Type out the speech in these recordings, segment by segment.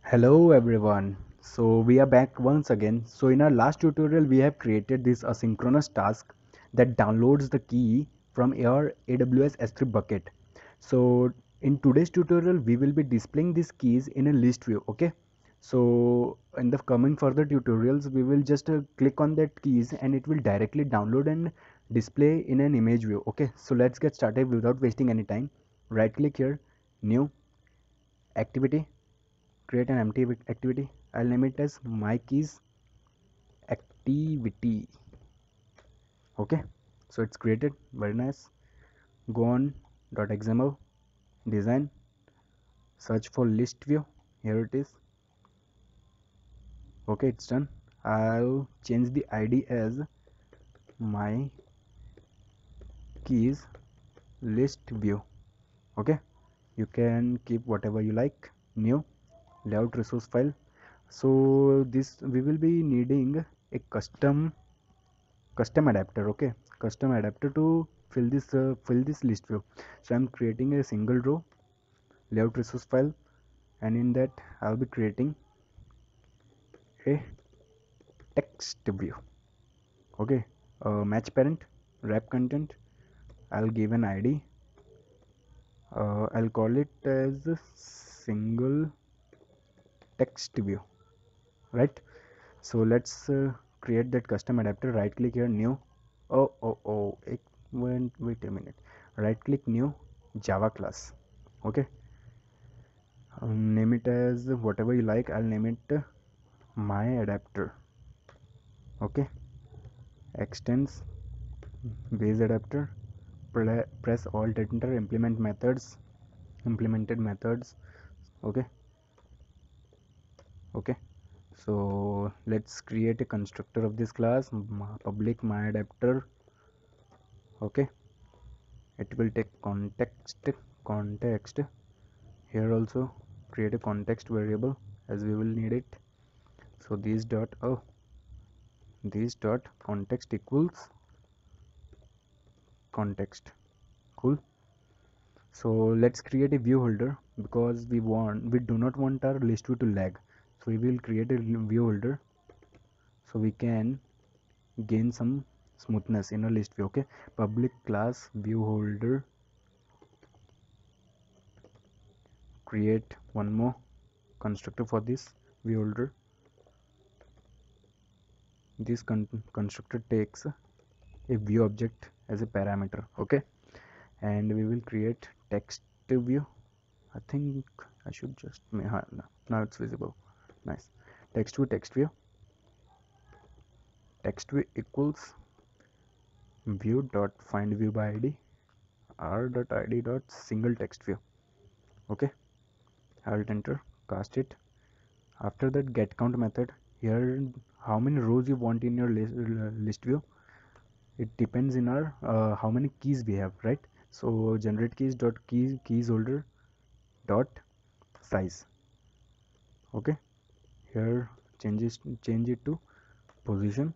Hello everyone. So we are back once again. So in our last tutorial we have created this asynchronous task that downloads the key from your AWS S3 bucket. So in today's tutorial we will be displaying these keys in a list view, okay? So in the coming further tutorials we will just click on that keys and it will directly download and display in an image view, okay? So let's get started without wasting any time. Right click here, new activity, create an empty activity. I'll name it as my keys activity. Okay, so it's created, very nice. Go on .xml, design, search for list view. Here it is. Okay, it's done. I'll change the id as my keys list view. Okay, you can keep whatever you like. New layout resource file. So this we will be needing a custom adapter, okay, custom adapter to fill this list view. So I'm creating a single row layout resource file, and in that I'll be creating a text view. Okay, match parent, wrap content. I'll give an id. I'll call it as a single text view, right? So let's create that custom adapter. Right click here, new. Wait a minute. Right click, new Java class. Okay, name it as whatever you like. I'll name it my adapter. Okay, extends base adapter. Press alt enter, implemented methods. Okay, okay. So let's create a constructor of this class, public my adapter. Okay, it will take context. Here also create a context variable as we will need it. So this dot context equals context. Cool. So let's create a view holder, because we do not want our list view to lag. So we will create a view holder so we can gain some smoothness in a list view. Okay, public class view holder, create one more constructor for this view holder. This constructor takes a view object as a parameter. Okay, and we will create text view. I think I should just now it's visible. Nice. Text view equals view dot find view by id, r dot id dot single text view. Okay, alt enter, cast it. After that, get count method. Here how many rows you want in your list view, it depends in our how many keys we have, right? So generate keys dot keys holder dot size. Okay, here change it to position.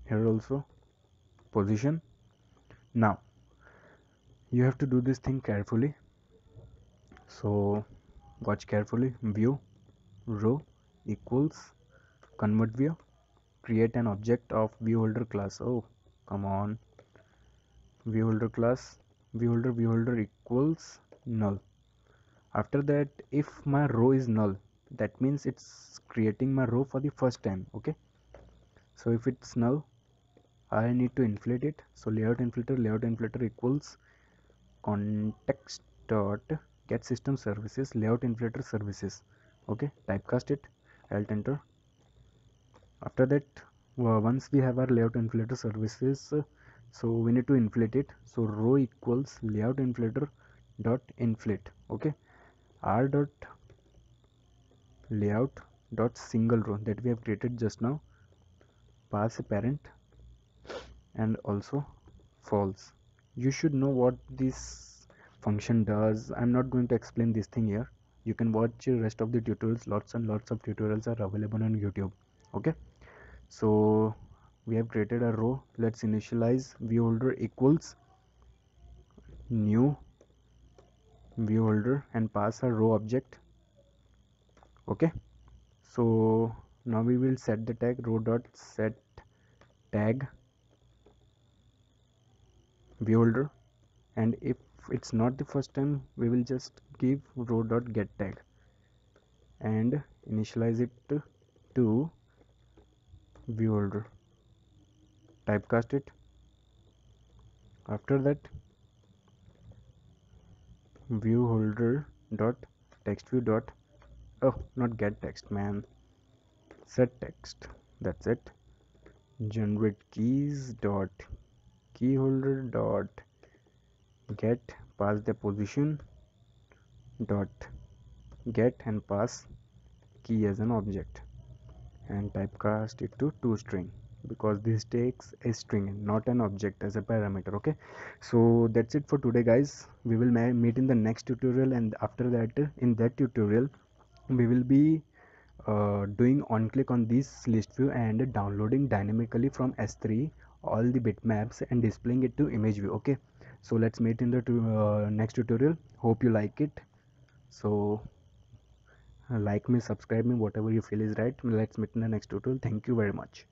Here also position. Now you have to do this thing carefully, so watch carefully. View row equals convert view, create an object of view holder class. Oh, come on. View holder class, view holder equals null. After that, if my row is null, that means it's creating my row for the first time. Okay, so if it's null, I need to inflate it. So layout inflator equals context dot get system services layout inflator services. Okay, typecast it, alt enter. After that, once we have our layout inflator services, so we need to inflate it. So row equals layout inflator dot inflate. Okay, r dot layout dot single row that we have created just now, pass a parent and also false. You should know what this function does. I'm not going to explain this thing here. You can watch the rest of the tutorials. Lots and lots of tutorials are available on YouTube. Okay, so we have created a row. Let's initialize view holder equals new view holder and pass a row object. Okay, so now we will set the tag row dot set tag view holder, and if it's not the first time, we will just give row dot get tag and initialize it to view holder, typecast it. After that, view holder dot text view dot, oh, not get text, man, set text. That's it. Generate keys dot key holder dot get, pass the position dot get and pass key as an object, and typecast it to toString, because this takes a string, not an object, as a parameter. Okay, so that's it for today, guys. We will meet in the next tutorial, and after that, in that tutorial, we will be doing on click on this list view and downloading dynamically from S3 all the bitmaps and displaying it to image view. Okay, so let's meet in the next tutorial. Hope you like it. So like me, subscribe me, whatever you feel is right. Let's meet in the next tutorial. Thank you very much.